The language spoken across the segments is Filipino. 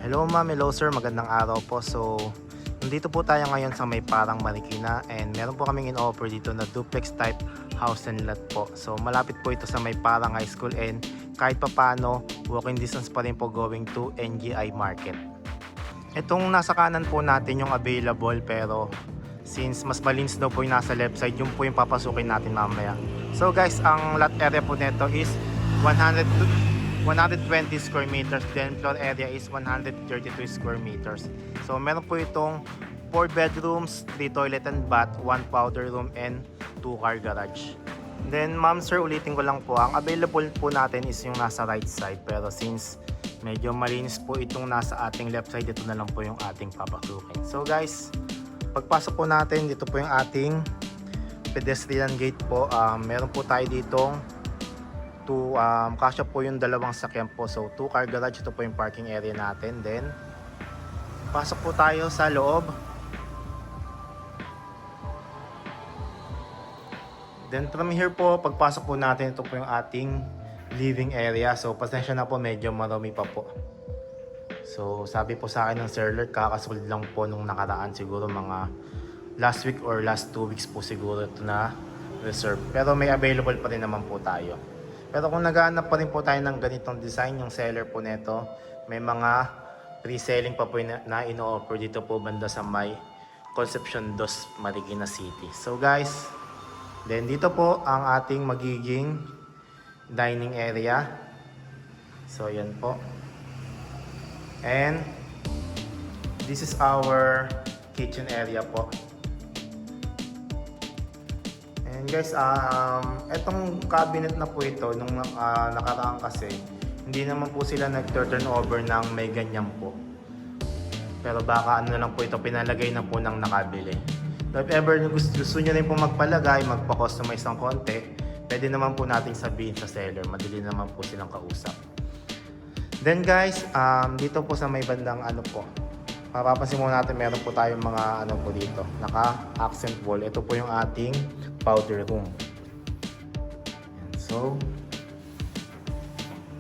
Hello ma'am, hello sir, magandang araw po. So, nandito po tayo ngayon sa may Parang Marikina and meron po kaming in-offer dito na duplex type house and lot po. So, malapit po ito sa may Parang High School and kahit papano, walking distance pa rin po going to NGI Market. Itong nasa kanan po natin yung available pero since mas malinis daw po yung nasa left side, yung po yung papasukin natin mamaya. So guys, ang lot area po nito is 120 square meters, then floor area is 132 square meters. So meron po itong 4 bedrooms, 3 toilet and bath, 1 powder room and 2 car garage. Then ma'am sir, ulitin ko lang po, ang available po natin is yung nasa right side, pero since medyo malinis po itong nasa ating left side, ito na lang po yung ating papasukin. So guys, pagpasok po natin, dito po yung ating pedestrian gate po. Meron po tayo ditong kasya po yung dalawang sakyan po. So 2 car garage, ito po yung parking area natin. Then pasok po tayo sa loob. Then from here po, pagpasok po natin, ito po yung ating living area. So pasensya na po, medyo marami pa po. So sabi po sa akin ng seller, kakasold lang po nung nakaraan, siguro mga last week or last 2 weeks po siguro ito na reserve. Pero may available pa rin naman po tayo. Pero kung naghahanap pa rin po tayo ng ganitong design, yung seller po nito, may mga pre-selling pa po na ino-offer dito po banda sa may Concepcion 2, Marikina City. So guys, then dito po ang ating magiging dining area. So yan po. And this is our kitchen area po. And guys, etong cabinet na po ito, nung nakaraan kasi, hindi naman po sila nag-turn over ng may ganyan po. Pero baka ano na lang po ito, pinalagay na po ng nakabili. So if ever gusto nyo rin po magpalagay, magpa-customize ng konti, pwede naman po nating sabihin sa seller, madali naman po silang kausap. Then guys, dito po sa may bandang ano po, mapapansin mo natin meron po tayong mga ano po dito, naka-accent wall. Ito po yung ating powder room. So,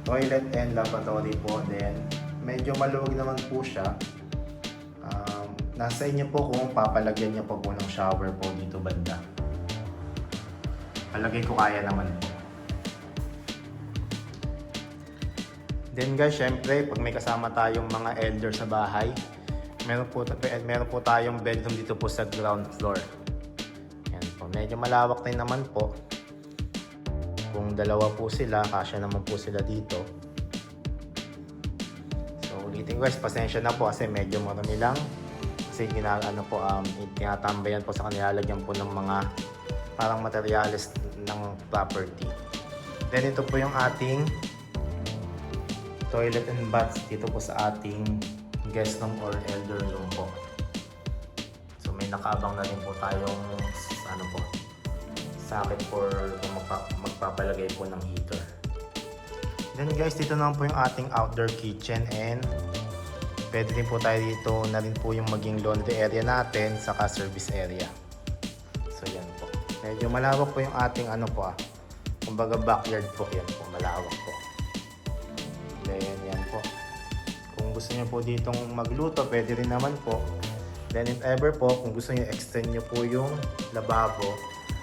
toilet and lavatory po. Then, medyo maluwag naman po siya. Nasa inyo po kung papalagyan niyo po ng shower po dito banda. Palagay ko kaya naman po. Then guys, syempre, pag may kasama tayong mga elder sa bahay, meron po tayong bedroom dito po sa ground floor. Yan po, medyo malawak din naman po. Kung dalawa po sila, kasya naman po sila dito. So ulitin guys, pasensya na po kasi medyo marami lang. Kasi tinatambayan po sa kanila, lagyan po ng mga parang materyales ng property. Then ito po yung ating toilet and bath dito po sa ating guest room or elder room po. So may nakaabang na rin po tayong socket for kung magpapalagay po ng heater. Then guys, dito naman po yung ating outdoor kitchen and pwede rin po tayo dito na rin po yung maging laundry area natin saka service area. So yan po. Medyo malawak po yung ating kumbaga backyard po, yan po, malawak po. Then yan po. Kung gusto niyo po ditong magluto, pwede rin naman po. Then if ever po, kung gusto niyo extend niyo po yung lababo,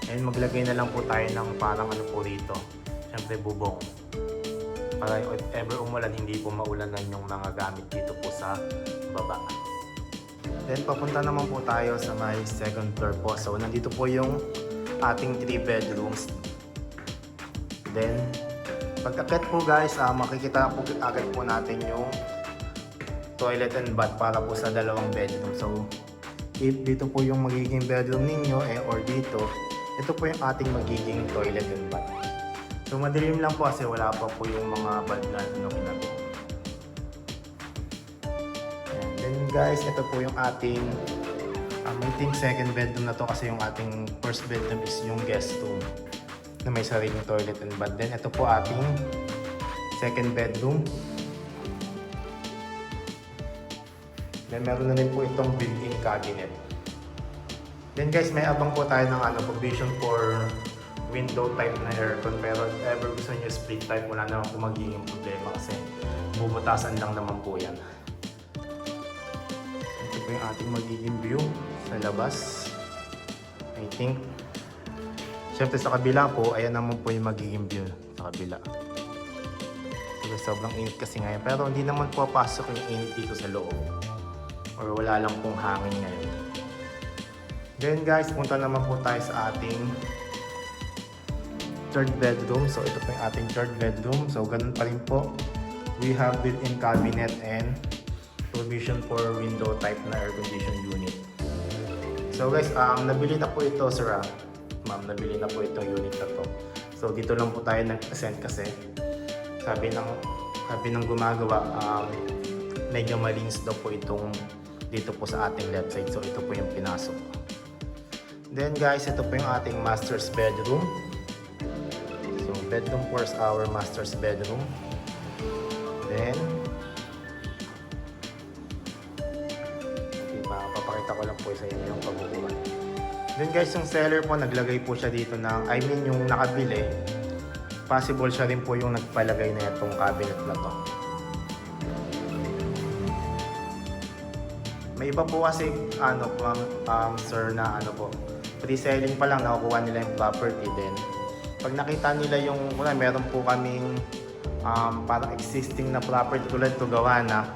and maglagay na lang po tayo ng parang po rito. Siyempre bubong. Para if ever umulan, hindi po maulanan yung mga gamit dito po sa baba. Then papunta naman po tayo sa may second floor po. So nandito po yung ating 3 bedrooms. Then pag-akit po guys, makikita po agad po natin yung toilet and bath para po sa dalawang bedroom. So if dito po yung magiging bedroom ninyo or dito, ito po yung ating magiging toilet and bath. So madilim lang po kasi wala pa po yung mga bulb na kinabit. And then guys, ito po yung ating I think second bedroom na to kasi yung ating first bedroom is yung guest room na may sariling toilet and bath. Then ito po ating second bedroom. Then meron na rin po itong built-in cabinet. Then guys, may abang po tayo ng provision for window type na aircon, pero if ever gusto nyo split type, wala naman po magiging problema kasi bubutasan lang naman po yan. po yung ating magiging view sa labas. I think. Siyempre sa kabila po, ayan naman po yung magiging view sa kabila. So, sobrang init kasi ngayon. Pero hindi naman po pasok yung init dito sa loob. Or wala lang pong hangin ngayon. Then guys, punta naman po tayo sa ating third bedroom. So ito po yung ating third bedroom. So ganun pa rin po. We have built-in cabinet and provision for window type na air condition unit. So guys, nabili na po ito, sir. Ma'am, nabili na po itong unit na to. So dito lang po tayo nag-ascend kasi sabi ng gumagawa, medyo malinis daw po itong dito po sa ating left side. So ito po yung pinasok. Then guys, ito po yung ating master's bedroom. So bedroom 4 is our master's bedroom. Then papakita ko lang po sa inyo yung pagbubuhan. Then guys, yung seller po naglagay po siya dito ng, yung nakabili, possible siya rin po yung nagpalagay na itong cabinet na to. May iba po kasi sir na pre-selling pa lang nakukuha nila yung property. Then pag nakita nila yung meron po kaming parang existing na property tulad to gawa na,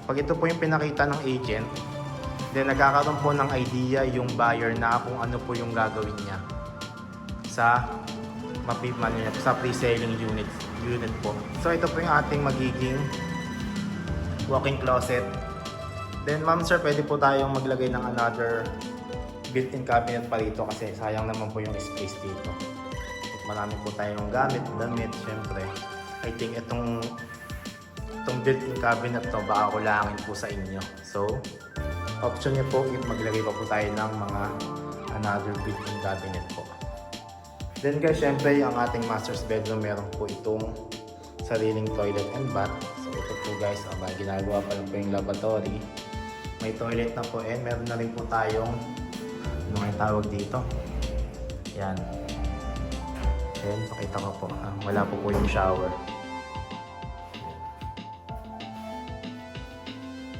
pag ito po yung pinakita ng agent, then nagkakaroon po ng idea yung buyer na kung ano po yung gagawin niya sa sa pre-selling unit po. So ito po yung ating magiging walk-in closet. Then ma'am sir, pwede po tayong maglagay ng another built-in cabinet pa dito kasi sayang naman po yung space dito. Marami po tayong gamit, damit, syempre. I think itong built-in cabinet to baka kulangin po sa inyo. So option niyo po if maglagay pa po tayo ng mga another built-in cabinet po. Then guys, syempre ang ating master's bedroom meron po itong sariling toilet and bath. So ito po guys, ginagawa pa lang po yung lavatory. May toilet na po and meron na rin po tayong ano nga yung tawag dito. Yan. Then pakita ko po. Wala po yung shower.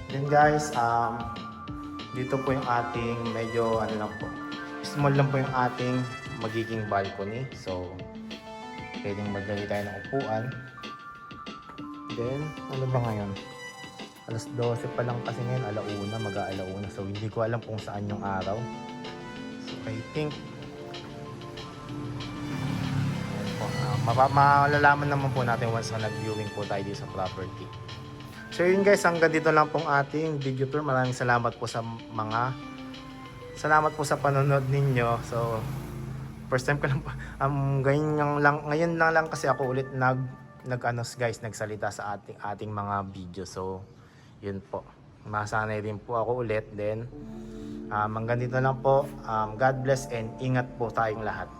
Then guys, dito po yung ating medyo lang po. Small lang po yung ating magiging balcony. So, pwedeng maglagay tayo ng upuan. Then, ano ba ngayon? Alas 12 pa lang kasi ngayon, alauna, mag-aalauna. So, hindi ko alam kung saan yung araw. So, I think malalaman naman po natin once na nag-viewing po tayo dito sa property. So yun guys, hanggang dito lang pong ating video tour. Maraming salamat po sa panonood ninyo. So first time ko lang po ngayon lang kasi ako ulit nagsalita sa ating mga video. So yun po. Masanay din po ako ulit. Then hanggang dito lang po. God bless and ingat po tayong lahat.